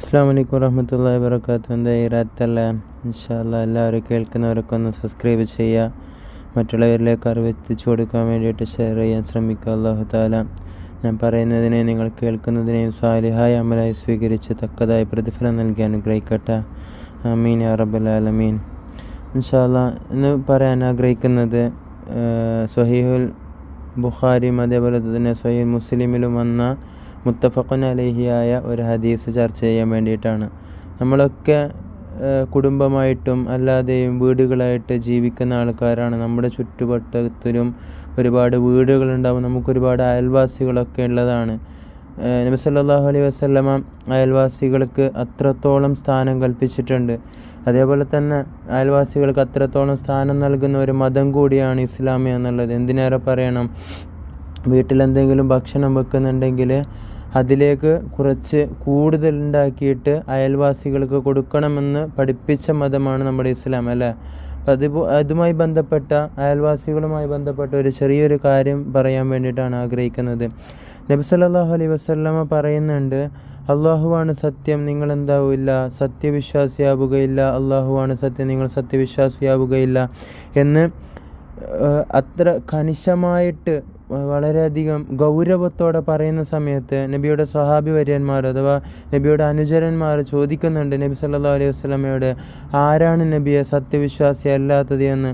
അസ്സാം വലൈക്കും വറഹ്മത്തുള്ളാഹി വബറകാതുഹു. എന്താ ഈ രാത്തല്ലേ? ഇൻഷാ അല്ലാ എല്ലാവരും കേൾക്കുന്നവരൊക്കെ ഒന്ന് സബ്സ്ക്രൈബ് ചെയ്യുക, മറ്റുള്ളവരിലേക്ക് അറിവ് എത്തിച്ചു കൊടുക്കാൻ വേണ്ടിയിട്ട് ഷെയർ ചെയ്യാൻ ശ്രമിക്കുക. അല്ലാഹു തആല ഞാൻ പറയുന്നതിനെയും നിങ്ങൾ കേൾക്കുന്നതിനെയും സ്വാലിഹായ അമലായി സ്വീകരിച്ച് തക്കതായ പ്രതിഫലം നൽകി അനുഗ്രഹിക്കട്ടെ. ആമീൻ യാ റബ്ബൽ ആലമീൻ. ഇൻഷാ അല്ലാ ഇന്ന് പറയാൻ ആഗ്രഹിക്കുന്നത് സ്വഹീഹുൽ ബുഖാരിയും അതേപോലെ തന്നെ സ്വഹീഹുൽ മുസ്ലിമിലും വന്ന മുത്തഫഖുൻ അലൈഹിയായ ഒരു ഹദീസ് ചർച്ച ചെയ്യാൻ വേണ്ടിയിട്ടാണ്. നമ്മളൊക്കെ കുടുംബമായിട്ടും അല്ലാതെയും വീടുകളായിട്ട് ജീവിക്കുന്ന ആൾക്കാരാണ്. നമ്മുടെ ചുറ്റുവട്ടത്തിലും ഒരുപാട് വീടുകളുണ്ടാവും. നമുക്കൊരുപാട് അയൽവാസികളൊക്കെ ഉള്ളതാണ്. നബി സല്ലല്ലാഹു അലൈഹി വസല്ലമ അയൽവാസികൾക്ക് അത്രത്തോളം സ്ഥാനം കൽപ്പിച്ചിട്ടുണ്ട്. അതേപോലെ തന്നെ അയൽവാസികൾക്ക് അത്രത്തോളം സ്ഥാനം നൽകുന്ന ഒരു മതം കൂടിയാണ് ഇസ്ലാം എന്നുള്ളത്. എന്തിനേറെ പറയണം, വീട്ടിലെന്തെങ്കിലും ഭക്ഷണം വെക്കുന്നുണ്ടെങ്കിൽ അതിലേക്ക് കുറച്ച് കൂടുതൽ ഉണ്ടാക്കിയിട്ട് അയൽവാസികൾക്ക് കൊടുക്കണമെന്ന് പഠിപ്പിച്ച മതമാണ് നമ്മുടെ ഇസ്ലാം, അല്ലേ? അതുമായി ബന്ധപ്പെട്ട അയൽവാസികളുമായി ബന്ധപ്പെട്ട ഒരു ചെറിയൊരു കാര്യം പറയാൻ വേണ്ടിയിട്ടാണ് ആഗ്രഹിക്കുന്നത്. നബി സല്ലല്ലാഹു അലൈഹി വസല്ലമ പറയുന്നുണ്ട്, അള്ളാഹുവാണ് സത്യം, നിങ്ങൾ എന്താവില്ല സത്യവിശ്വാസിയാവുകയില്ല, അള്ളാഹുവാണ് സത്യം, നിങ്ങൾ സത്യവിശ്വാസിയാവുകയില്ല എന്ന് അത്ര കണിശമായിട്ട് വളരെയധികം ഗൗരവത്തോടെ പറയുന്ന സമയത്ത് നബിയുടെ സ്വഹാബി വര്യന്മാർ അഥവാ നബിയുടെ അനുചരന്മാർ ചോദിക്കുന്നുണ്ട് നബി സല്ലല്ലാഹു അലൈഹി വസല്ലമയോട്, ആരാണ് നബിയെ സത്യവിശ്വാസി അല്ലാത്തത് എന്ന്.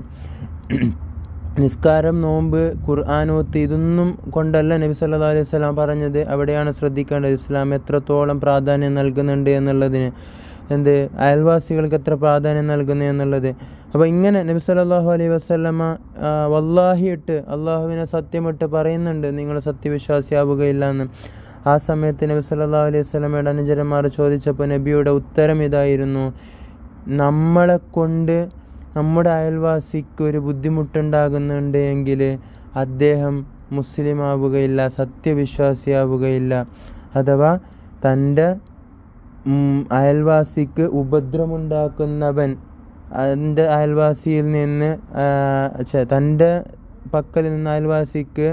നിസ്കാരം, നോമ്പ്, ഖുർആനോത്ത് ഇതൊന്നും കൊണ്ടല്ല നബി സല്ലല്ലാഹു അലൈഹി വസല്ലം പറഞ്ഞത്. അവിടെയാണ് ശ്രദ്ധിക്കേണ്ടത് ഇസ്ലാം എത്രത്തോളം പ്രാധാന്യം നൽകുന്നുണ്ട് എന്നുള്ളതിന്, അയൽവാസികൾക്ക് എത്ര പ്രാധാന്യം നൽകുന്നു എന്നുള്ളത്. അപ്പോൾ ഇങ്ങനെ നബി സല്ലല്ലാഹു അലൈഹി വസല്ലമ വല്ലാഹി ഇട്ട് അള്ളാഹുവിനെ സത്യമിട്ട് പറയുന്നുണ്ട്, നിങ്ങൾ സത്യവിശ്വാസിയാവുകയില്ല എന്ന്. ആ സമയത്ത് നബി സല്ലല്ലാഹു അലൈഹി വസല്ലമയുടെ അനുചരന്മാർ ചോദിച്ചപ്പോൾ നബിയുടെ ഉത്തരം ഇതായിരുന്നു, നമ്മളെ കൊണ്ട് നമ്മുടെ അയൽവാസിക്ക് ഒരു ബുദ്ധിമുട്ടുണ്ടാകുന്നുണ്ട് എങ്കിൽ അദ്ദേഹം മുസ്ലിം ആവുകയില്ല, സത്യവിശ്വാസിയാവുകയില്ല. അഥവാ തൻ്റെ അയൽവാസിക്ക് ഉപദ്രവമുണ്ടാക്കുന്നവൻ തൻ്റെ അയൽവാസിയിൽ നിന്ന് തൻ്റെ പക്കൽ നിന്ന് അയൽവാസിക്ക്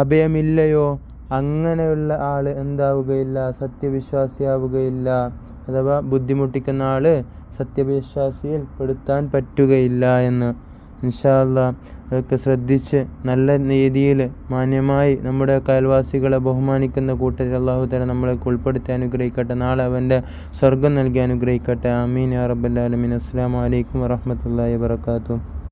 അഭയമില്ലയോ, അങ്ങനെയുള്ള ആൾ എന്താവുകയില്ല, സത്യവിശ്വാസിയാവുകയില്ല. അഥവാ ബുദ്ധിമുട്ടിക്കുന്ന ആൾ സത്യവിശ്വാസിയിൽ പെടുത്താൻ പറ്റുകയില്ല എന്ന്. ഇൻഷാ അല്ലാ അതൊക്കെ ശ്രദ്ധിച്ച് നല്ല രീതിയിൽ മാന്യമായി നമ്മുടെ അയൽവാസികളെ ബഹുമാനിക്കുന്ന കൂട്ടത്തിൽ അല്ലാഹു തആല നമ്മളെ ഉൾപ്പെടുത്തി അനുഗ്രഹിക്കട്ടെ. നാളെ അവൻ്റെ സ്വർഗം നൽകി അനുഗ്രഹിക്കട്ടെ. ആമീൻ യാ റബ്ബൽ ആലമീൻ. അസ്സലാമു അലൈക്കും വറഹ്മത്തുള്ളാഹി വബറകാതുഹു.